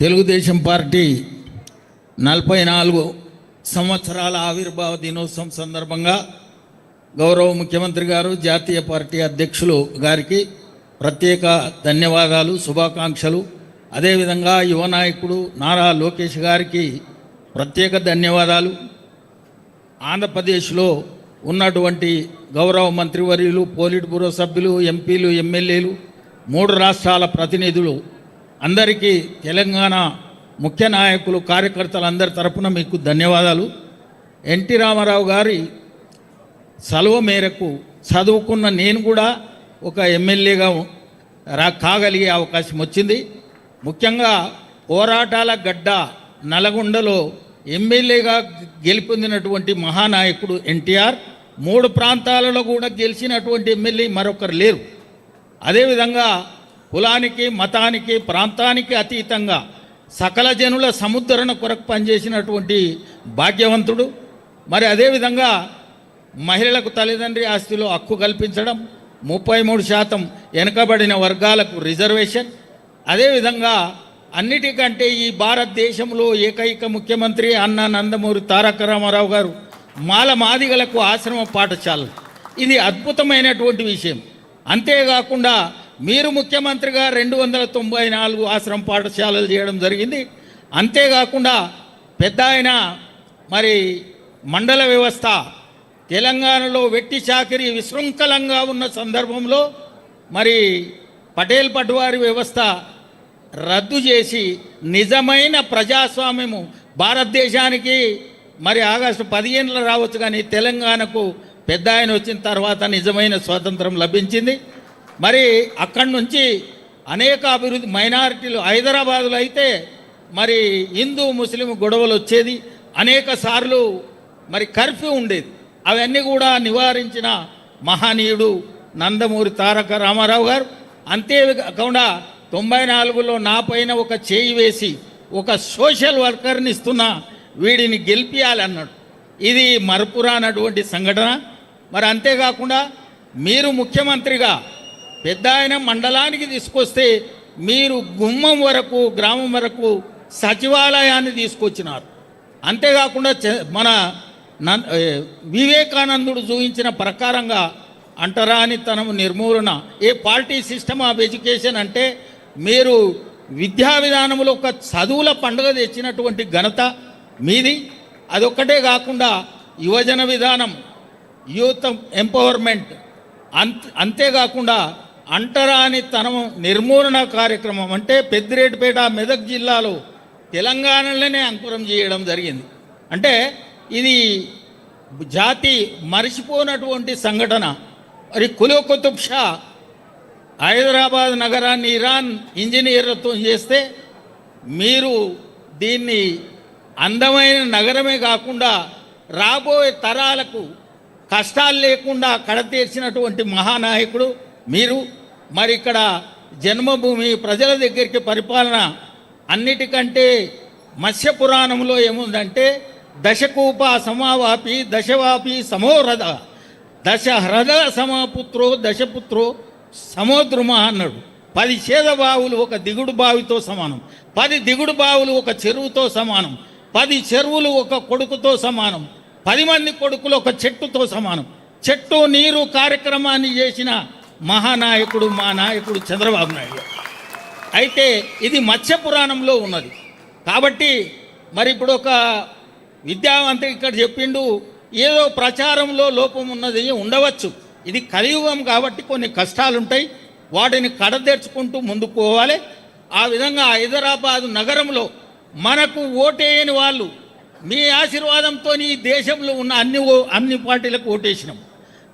Telugu Desam party 44 సంవత్సరాల ఆవిర్భావ దినోత్సవం సందర్భంగా గౌరవ ముఖ్యమంత్రి గారు, జాతీయ పార్టీ అధ్యక్షులు గారికి ప్రత్యేక ధన్యవాదాలు, శుభాకాంక్షలు. అదేవిధంగా యువ నాయకుడు నారా లోకేష్ గారికి ప్రత్యేక ధన్యవాదాలు. ఆంధ్రప్రదేశ్లో ఉన్నటువంటి గౌరవ మంత్రివర్యులు, పోలిట్ బ్యూరో సభ్యులు, ఎంపీలు, ఎమ్మెల్యేలు, 3 రాష్ట్రాల ప్రతినిధులు అందరికీ తెలంగాణ ముఖ్య నాయకులు, కార్యకర్తలందరి తరపున మీకు ధన్యవాదాలు. ఎన్టీ రామారావు గారి సలవ మేరకు చదువుకున్న నేను కూడా ఒక ఎమ్మెల్యేగా కాగలిగే అవకాశం వచ్చింది. ముఖ్యంగా పోరాటాల గడ్డ నల్గొండలో ఎమ్మెల్యేగా గెలుపొందినటువంటి మహానాయకుడు ఎన్టీఆర్. 3 ప్రాంతాలలో కూడా గెలిచినటువంటి ఎమ్మెల్యే మరొకరు లేరు. అదేవిధంగా కులానికి, మతానికి, ప్రాంతానికి అతీతంగా సకల జనుల సముద్ధరణ కొరకు పనిచేసినటువంటి భాగ్యవంతుడు. మరి అదేవిధంగా మహిళలకు తల్లిదండ్రి ఆస్తిలో హక్కు కల్పించడం, 33% వెనుకబడిన వర్గాలకు రిజర్వేషన్. అదేవిధంగా అన్నిటికంటే ఈ భారతదేశంలో ఏకైక ముఖ్యమంత్రి అన్న నందమూరి తారక రామారావు గారు మాదిగలకు ఆశ్రమ పాఠశాలలు. ఇది అద్భుతమైనటువంటి విషయం. అంతేకాకుండా మీరు ముఖ్యమంత్రిగా 294 ఆశ్రమ పాఠశాలలు చేయడం జరిగింది. అంతేకాకుండా పెద్ద ఆయన మరి మండల వ్యవస్థ తెలంగాణలో వెట్టి చాకిరీ విశృంఖలంగా ఉన్న సందర్భంలో మరి పటేల్ పట్వారి వ్యవస్థ రద్దు చేసి నిజమైన ప్రజాస్వామ్యము భారతదేశానికి మరి ఆగస్టు 15 రావచ్చు, కానీ తెలంగాణకు పెద్ద ఆయన వచ్చిన తర్వాత నిజమైన స్వాతంత్రం లభించింది. మరి అక్కడి నుంచి అనేక అభివృద్ధి, మైనారిటీలు, హైదరాబాదులో అయితే మరి హిందూ ముస్లిం గొడవలు వచ్చేది, అనేక సార్లు మరి కర్ఫ్యూ ఉండేది. అవన్నీ కూడా నివారించిన మహనీయుడు నందమూరి తారక రామారావు గారు. అంతేకాకుండా 94లో నా పైన ఒక చేయి వేసి ఒక సోషల్ వర్కర్ని ఇస్తున్నా, వీడిని గెలిపియాలన్నాడు. ఇది మరపురానటువంటి సంఘటన. మరి అంతేకాకుండా మీరు ముఖ్యమంత్రిగా పెద్ద ఆయన మండలానికి తీసుకొస్తే మీరు గుమ్మం వరకు, గ్రామం వరకు సచివాలయాన్ని తీసుకొచ్చినారు. అంతేకాకుండా మన వివేకానందుడు చూపించిన ప్రకారంగా అంటరానితనం నిర్మూలన, ఏ పార్టీ సిస్టమ్ ఆఫ్ ఎడ్యుకేషన్ అంటే మీరు విద్యా విధానంలో ఒక చదువుల పండుగ తెచ్చినటువంటి ఘనత మీది. అదొక్కటే కాకుండా యువజన విధానం, యూత్ ఎంపవర్మెంట్, అంతేకాకుండా అంటరానితనం నిర్మూలన కార్యక్రమం అంటే పెద్దిరెడ్డిపేట, మెదక్ జిల్లాలో తెలంగాణలోనే అంకురం చేయడం జరిగింది. అంటే ఇది జాతి మరిచిపోనటువంటి సంఘటన. మరి కులీ కుతుబ్ షా హైదరాబాద్ నగరాన్ని ఇరాన్ ఇంజనీర్లతో చేస్తే మీరు దీన్ని అందమైన నగరమే కాకుండా రాబోయే తరాలకు కష్టాలు లేకుండా కడతీర్చినటువంటి మహానాయకుడు మీరు. మరి ఇక్కడ జన్మభూమి ప్రజల దగ్గరికి పరిపాలన అన్నిటికంటే మత్స్య పురాణంలో ఏముందంటే దశకూప సమావాపి దశవాపి సమోరథ, దశహ్రద సమపుత్రో దశపుత్రో సమోద్రుమ అన్నాడు. 10 చేద బావులు ఒక దిగుడు బావితో సమానం, 10 దిగుడు బావులు ఒక చెరువుతో సమానం, 10 చెరువులు ఒక కొడుకుతో సమానం, 10 మంది కొడుకులు ఒక చెట్టుతో సమానం. చెట్టు నీరు కార్యక్రమాన్ని చేసిన మహానాయకుడు మా నాయకుడు చంద్రబాబు నాయుడు. అయితే ఇది మత్స్య పురాణంలో ఉన్నది. కాబట్టి మరి ఇప్పుడు ఒక విద్యావంతుడు ఇక్కడ చెప్పిండు, ఏదో ప్రచారంలో లోపం ఉన్నది ఉండవచ్చు. ఇది కలియుగం కాబట్టి కొన్ని కష్టాలు ఉంటాయి, వాటిని కడతెర్చుకుంటూ ముందుకు పోవాలి. ఆ విధంగా హైదరాబాదు నగరంలో మనకు ఓటేయని వాళ్ళు మీ ఆశీర్వాదంతో ఈ దేశంలో ఉన్న అన్ని పార్టీలకు ఓటేసినాం.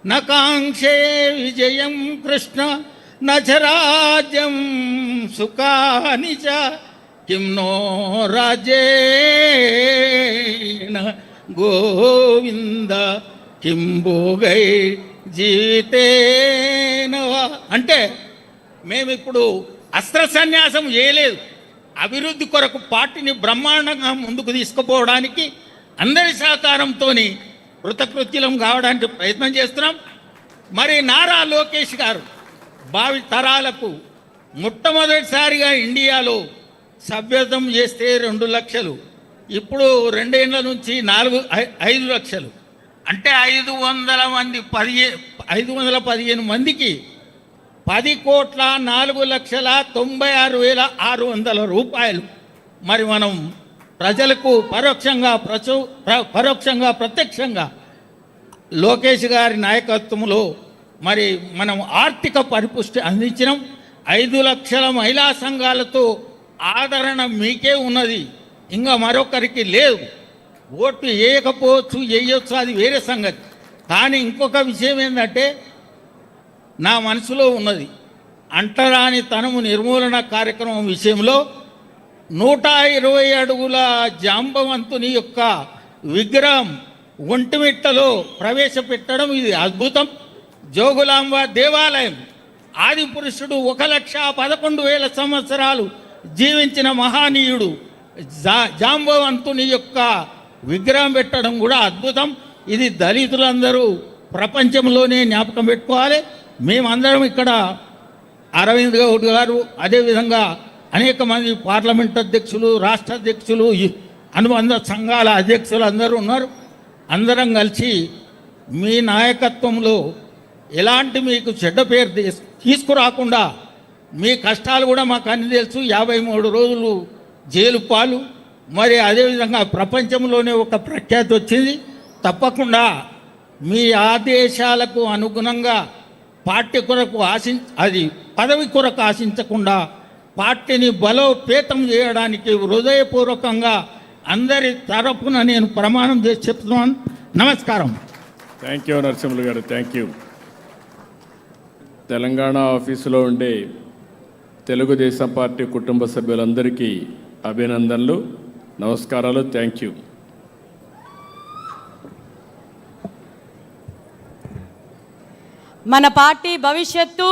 నకాంక్షే విజయం కృష్ణ నచరాజ్యం సుఖాని చ కిం నో రాజేన గోవింద కిం భోగై జీవితేన. అంటే మేమిప్పుడు అస్త్ర సన్యాసం చేయలేదు, అభివృద్ధి కొరకు పార్టీని బ్రహ్మాండంగా ముందుకు తీసుకుపోవడానికి అందరి సహకారంతో కృతకృత్యులం కావడానికి ప్రయత్నం చేస్తున్నాం. మరి నారా లోకేష్ గారు భావి తరాలకు మొట్టమొదటిసారిగా ఇండియాలో సభ్యత్వం చేస్తే 2 లక్షలు, ఇప్పుడు 2 ఏళ్ల నుంచి 5 లక్షలు, అంటే 515 మందికి 10,04,96,600 రూపాయలు మరి మనం ప్రజలకు పరోక్షంగా ప్రత్యక్షంగా లోకేష్ గారి నాయకత్వంలో మరి మనం ఆర్థిక పరిపుష్టి అందించినాం. 5 లక్షల మహిళా సంఘాలతో ఆదరణ మీకే ఉన్నది, ఇంకా మరొకరికి లేదు. ఓట్లు వేయకపోవచ్చు, వేయొచ్చు, అది వేరే సంగతి. కానీ ఇంకొక విషయం ఏంటంటే నా మనసులో ఉన్నది, అంటరాని తనము నిర్మూలన కార్యక్రమం విషయంలో 120 అడుగుల జాంబవంతుని యొక్క విగ్రహం ఒంటిమిట్టలో ప్రవేశపెట్టడం ఇది అద్భుతం. జోగులాంబ దేవాలయం ఆది పురుషుడు 1,11,000 సంవత్సరాలు జీవించిన మహానీయుడు జాంబవంతుని యొక్క విగ్రహం పెట్టడం కూడా అద్భుతం. ఇది దళితులందరూ ప్రపంచంలోనే జ్ఞాపకం పెట్టుకోవాలి. మేమందరం ఇక్కడ అరవింద్ గౌడ్ గారు, అదేవిధంగా అనేక మంది పార్లమెంట్ అధ్యక్షులు, రాష్ట్ర అధ్యక్షులు, అనుబంధ సంఘాల అధ్యక్షులు అందరూ ఉన్నారు. అందరం కలిసి మీ నాయకత్వంలో ఎలాంటి మీకు చెడ్డ పేరు తీసుకురాకుండా, మీ కష్టాలు కూడా మాకు అన్ని తెలుసు. 53 రోజులు జైలు పాలు, మరి అదేవిధంగా ప్రపంచంలోనే ఒక ప్రఖ్యాతి వచ్చింది. తప్పకుండా మీ ఆదేశాలకు అనుగుణంగా పార్టీ కొరకు పదవి కొరకు ఆశించకుండా పార్టీని బలోపేతం చేయడానికి హృదయపూర్వకంగా అందరి తరపున నేను ప్రమాణం చేసి చెప్తున్నాను. నమస్కారం. థ్యాంక్ యూ నరసింహులు గారు, థ్యాంక్ యూ. తెలంగాణ ఆఫీసులో ఉండే తెలుగుదేశం పార్టీ కుటుంబ సభ్యులందరికీ అభినందనలు, నమస్కారాలు. Thank you. మన పార్టీ భవిష్యత్తు,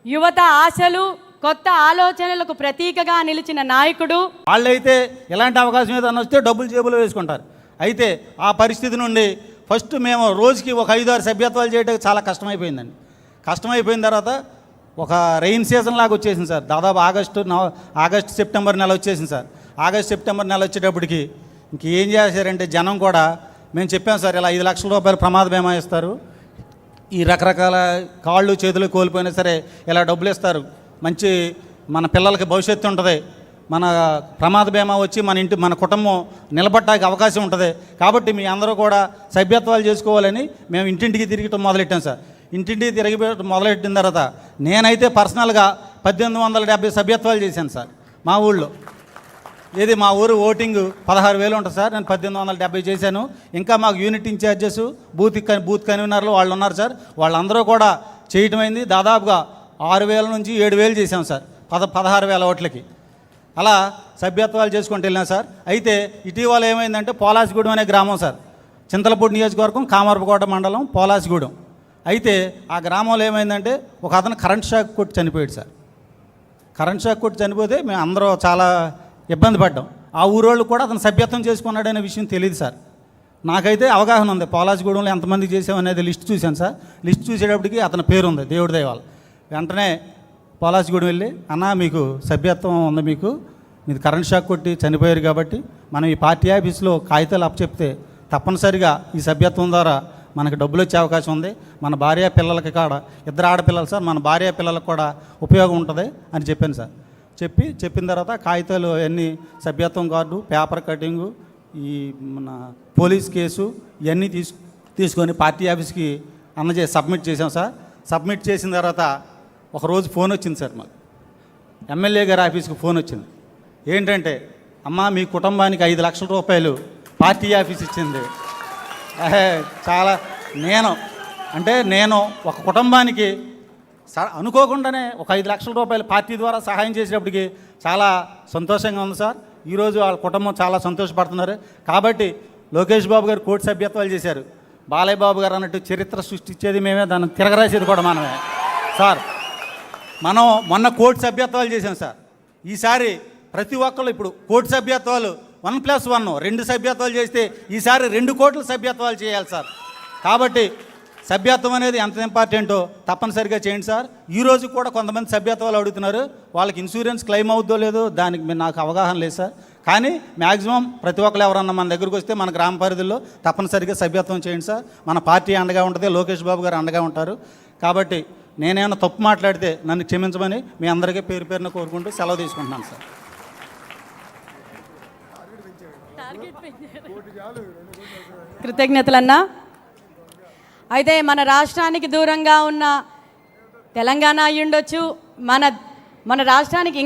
యువత ఆశలు, కొత్త ఆలోచనలకు ప్రతీకగా నిలిచిన నాయకుడు. వాళ్ళైతే ఎలాంటి అవకాశం ఏదైనా వస్తే డబ్బులు జేబులో వేసుకుంటారు. అయితే ఆ పరిస్థితి నుండి ఫస్ట్ మేము రోజుకి ఒక 5-6 సభ్యత్వాలు చేయడానికి చాలా కష్టమైపోయిందండి. కష్టమైపోయిన తర్వాత ఒక రెయిన్ సీజన్ లాగా వచ్చేసింది సార్. దాదాపు ఆగస్టు సెప్టెంబర్ నెల వచ్చేసింది సార్. ఆగస్టు సెప్టెంబర్ నెల వచ్చేటప్పటికి ఇంకేం చేశారంటే జనం కూడా, మేము చెప్పాం సార్ ఇలా 5 లక్షల రూపాయలు ప్రమాద బీమా ఇస్తారు, ఈ రకరకాల కాళ్ళు చేతులు కోల్పోయినా సరే ఇలా డబ్బులు ఇస్తారు, మంచి మన పిల్లలకి భవిష్యత్తు ఉంటుంది, మన ప్రమాద బీమా వచ్చి మన కుటుంబం నిలబడడానికి అవకాశం ఉంటుంది, కాబట్టి మీ అందరూ కూడా సభ్యత్వాలు చేసుకోవాలని మేము ఇంటింటికి తిరగటం మొదలెట్టాం సార్. ఇంటింటికి తిరిగి మొదలెట్టిన తర్వాత నేనైతే పర్సనల్గా 1870 సభ్యత్వాలు చేశాను సార్ మా ఊళ్ళో. ఏది మా ఊరు ఓటింగ్ 16,000 ఉంటుంది సార్, నేను 1870 చేశాను. ఇంకా మాకు యూనిట్ ఇన్ఛార్జెస్, బూత్ కన్వీనర్లు వాళ్ళు ఉన్నారు సార్, వాళ్ళందరూ కూడా చేయటమైంది. దాదాపుగా 6,000 నుంచి 7,000 చేశాం సార్ 16,000 ఓట్లకి. అలా సభ్యత్వాలు చేసుకుంటూ వెళ్ళాం సార్. అయితే ఇటీవల ఏమైందంటే పోలాసిగూడెం అనే గ్రామం సార్, చింతలపూడి నియోజకవర్గం, కామరపుకోట మండలం, పోలాసిగూడెం. అయితే ఆ గ్రామంలో ఏమైందంటే ఒక అతను కరెంట్ షాక్ కొట్టి చనిపోయాడు సార్. కరెంట్ షాక్ కొట్టి చనిపోతే మేము అందరూ చాలా ఇబ్బంది పడ్డాం. ఆ ఊరోళ్ళు కూడా అతను సభ్యత్వం చేసుకున్నాడనే విషయం తెలియదు సార్. నాకైతే అవగాహన ఉంది, పోలాసిగూడెంలో ఎంతమంది చేసామనేది లిస్ట్ చూశాను సార్. లిస్ట్ చూసేటప్పటికి అతని పేరు ఉంది, దేవుడి దయవాళ్ళు. వెంటనే పోలాసిగూడెం వెళ్ళి, అన్న మీకు సభ్యత్వం ఉంది, మీరు కరెంట్ షాక్ కొట్టి చనిపోయారు కాబట్టి మనం ఈ పార్టీ ఆఫీస్లో కాగితాలు అప్పచెప్తే తప్పనిసరిగా ఈ సభ్యత్వం ద్వారా మనకు డబ్బులు వచ్చే అవకాశం ఉంది, మన భార్య పిల్లలకి కాడ 2 ఆడపిల్లలు సార్, మన భార్య పిల్లలకు కూడా ఉపయోగం ఉంటుంది అని చెప్పాను సార్. చెప్పిన తర్వాత కాగితాలు అన్నీ, సభ్యత్వం కార్డు, పేపర్ కటింగు, ఈ మన పోలీస్ కేసు ఇవన్నీ తీసుకొని పార్టీ ఆఫీస్కి సబ్మిట్ చేసాం సార్. సబ్మిట్ చేసిన తర్వాత ఒకరోజు ఫోన్ వచ్చింది సార్, మాకు ఎమ్మెల్యే గారి ఆఫీస్కి ఫోన్ వచ్చింది. ఏంటంటే, అమ్మ మీ కుటుంబానికి 5 లక్షల రూపాయలు పార్టీ ఆఫీస్ ఇచ్చింది. చాలా నేను ఒక కుటుంబానికి అనుకోకుండానే ఒక 5 లక్షల రూపాయలు పార్టీ ద్వారా సహాయం చేసేటప్పటికి చాలా సంతోషంగా ఉంది సార్. ఈరోజు వాళ్ళ కుటుంబం చాలా సంతోషపడుతున్నారు. కాబట్టి లోకేష్ బాబు గారు కోటి సభ్యత్వాలు చేశారు, బాలయ్య బాబు గారు అన్నట్టు చరిత్ర సృష్టించేది మేమే, దాన్ని తిరగరాసేది కూడా మనమే సార్. మనం మొన్న కోటి సభ్యత్వాలు చేసాం సార్. ఈసారి ప్రతి ఒక్కళ్ళు ఇప్పుడు కోటి సభ్యత్వాలు 1+1 2 సభ్యత్వాలు చేస్తే ఈసారి 2 కోట్ల సభ్యత్వాలు చేయాలి సార్. కాబట్టి సభ్యత్వం అనేది ఎంత ఇంపార్టెంటో తప్పనిసరిగా చేయండి సార్. ఈ రోజు కూడా కొంతమంది సభ్యత్వాలు అడుగుతున్నారు, వాళ్ళకి ఇన్సూరెన్స్ క్లెయిమ్ అవుద్దో లేదో దానికి నాకు అవగాహన లేదు సార్. కానీ మ్యాక్సిమం ప్రతి ఒక్కరు ఎవరన్నా మన దగ్గరికి వస్తే మన గ్రామ పరిధిలో తప్పనిసరిగా సభ్యత్వం చేయండి సార్. మన పార్టీ అండగా ఉంటుంది, లోకేష్ బాబు గారు అండగా ఉంటారు. కాబట్టి నేనేమైనా తప్పు మాట్లాడితే నన్ను క్షమించమని మీ అందరికీ పేరు పేరున కోరుకుంటూ సెలవు తీసుకుంటున్నాను సార్. కృతజ్ఞతలన్నా. అయితే మన రాష్ట్రానికి దూరంగా ఉన్న తెలంగాణ అయ్యుండొచ్చు, మన రాష్ట్రానికి